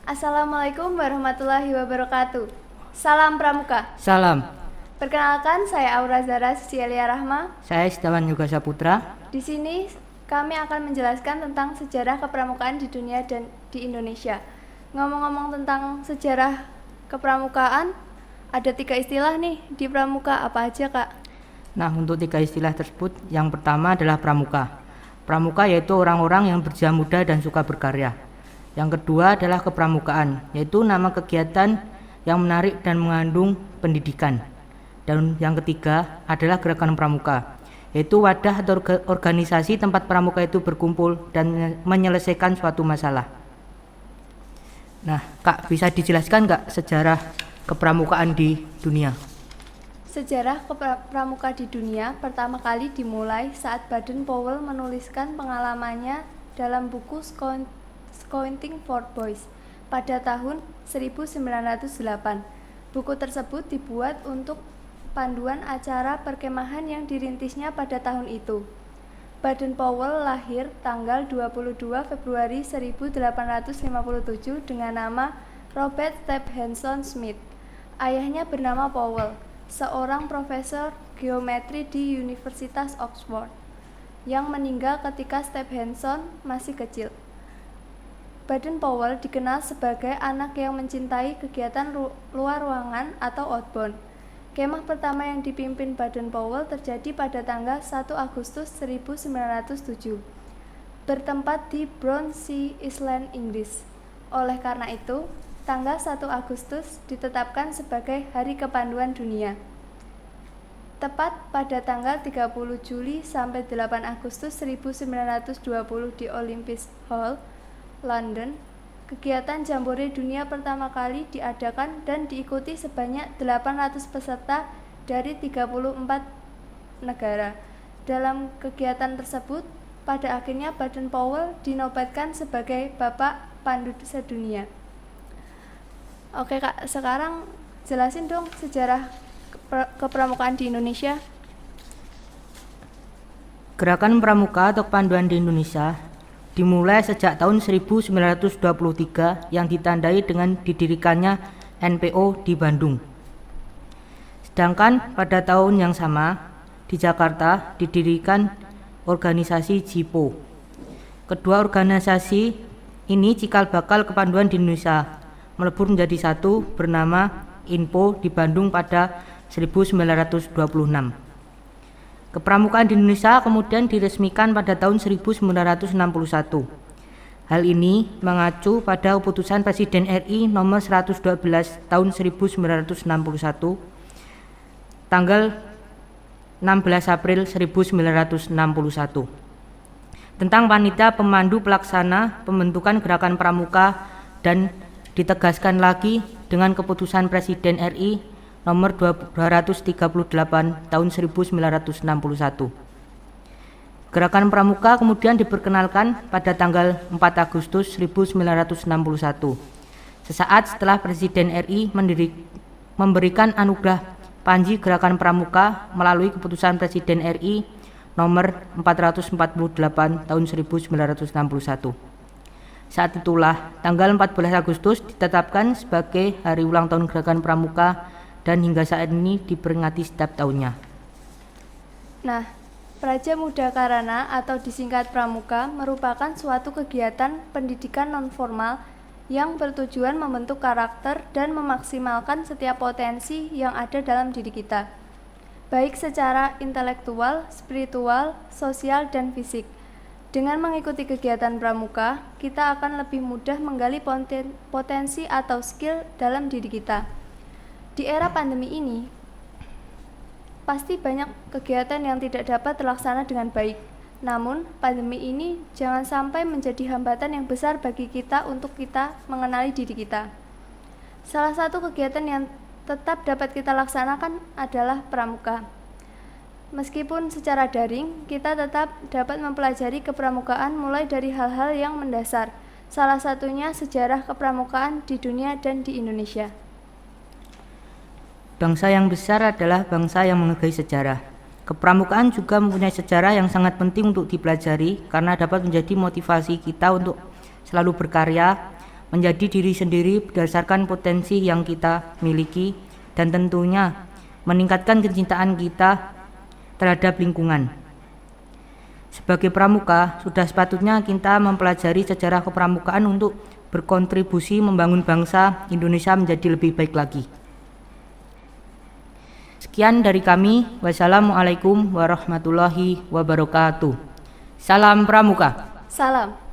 Assalamualaikum warahmatullahi wabarakatuh. Salam Pramuka. Salam, Perkenalkan, saya Aura Zara Sisielia Rahma. saya Setiawan Yoga Saputra. Di sini kami akan menjelaskan tentang sejarah kepramukaan di dunia dan di Indonesia. Ngomong-ngomong tentang sejarah kepramukaan, ada 3 istilah nih di pramuka. Apa aja, Kak? Nah, untuk 3 istilah tersebut, yang pertama adalah pramuka. Pramuka yaitu orang-orang yang berjiwa muda dan suka berkarya. Yang kedua adalah kepramukaan, yaitu nama kegiatan yang menarik dan mengandung pendidikan. Dan yang ketiga adalah gerakan pramuka, yaitu wadah atau organisasi tempat pramuka itu berkumpul dan menyelesaikan suatu masalah. Nah, Kak, bisa dijelaskan nggak sejarah kepramukaan di dunia? Sejarah pramuka di dunia pertama kali dimulai saat Baden-Powell menuliskan pengalamannya dalam buku Scouting for Boys pada tahun 1908. Buku tersebut dibuat untuk panduan acara perkemahan yang dirintisnya pada tahun itu. Baden-Powell lahir tanggal 22 Februari 1857 dengan nama Robert Stephenson Smith. Ayahnya bernama Powell, seorang profesor geometri di Universitas Oxford, yang meninggal ketika Stephenson masih kecil. Baden-Powell dikenal sebagai anak yang mencintai kegiatan luar ruangan atau outbound. Kemah pertama yang dipimpin Baden-Powell terjadi pada tanggal 1 Agustus 1907, bertempat di Brownsea Island, Inggris. Oleh karena itu, tanggal 1 Agustus ditetapkan sebagai Hari Kepanduan Dunia. Tepat pada tanggal 30 Juli sampai 8 Agustus 1920 di Olympic Hall, London, kegiatan Jambore Dunia pertama kali diadakan dan diikuti sebanyak 800 peserta dari 34 negara. Dalam kegiatan tersebut, pada akhirnya Baden-Powell dinobatkan sebagai Bapak Pandu Sedunia. Oke, Kak, sekarang jelasin dong sejarah kepramukaan di Indonesia. Gerakan pramuka atau kepanduan di Indonesia dimulai sejak tahun 1923 yang ditandai dengan didirikannya NPO di Bandung. Sedangkan pada tahun yang sama di Jakarta didirikan organisasi JIPO. Kedua organisasi ini cikal bakal kepanduan di Indonesia melebur menjadi satu bernama INPO di Bandung pada 1926. Kepramukaan di Indonesia kemudian diresmikan pada tahun 1961. Hal ini mengacu pada keputusan Presiden RI nomor 112 tahun 1961 tanggal 16 April 1961 tentang panitia pemandu pelaksana pembentukan gerakan pramuka, dan ditegaskan lagi dengan keputusan Presiden RI nomor 238 tahun 1961. Gerakan pramuka kemudian diperkenalkan pada tanggal 4 Agustus 1961, sesaat setelah Presiden RI memberikan anugerah Panji Gerakan Pramuka melalui keputusan Presiden RI nomor 448 tahun 1961. Saat itulah tanggal 14 Agustus ditetapkan sebagai hari ulang tahun Gerakan Pramuka dan hingga saat ini diperingati setiap tahunnya. Nah, Praja Muda Karana atau disingkat Pramuka merupakan suatu kegiatan pendidikan non-formal yang bertujuan membentuk karakter dan memaksimalkan setiap potensi yang ada dalam diri kita, baik secara intelektual, spiritual, sosial, dan fisik. Dengan mengikuti kegiatan pramuka, kita akan lebih mudah menggali potensi atau skill dalam diri kita. Di era pandemi ini, pasti banyak kegiatan yang tidak dapat terlaksana dengan baik. Namun, pandemi ini jangan sampai menjadi hambatan yang besar bagi kita untuk kita mengenali diri kita. Salah satu kegiatan yang tetap dapat kita laksanakan adalah pramuka. Meskipun secara daring, kita tetap dapat mempelajari kepramukaan mulai dari hal-hal yang mendasar. Salah satunya sejarah kepramukaan di dunia dan di Indonesia. Bangsa yang besar adalah bangsa yang menghargai sejarah. Kepramukaan juga mempunyai sejarah yang sangat penting untuk dipelajari karena dapat menjadi motivasi kita untuk selalu berkarya, menjadi diri sendiri berdasarkan potensi yang kita miliki, dan tentunya meningkatkan kecintaan kita terhadap lingkungan. Sebagai pramuka, sudah sepatutnya kita mempelajari sejarah kepramukaan untuk berkontribusi membangun bangsa Indonesia menjadi lebih baik lagi. Sekian dari kami. Wassalamualaikum warahmatullahi wabarakatuh. Salam Pramuka. Salam.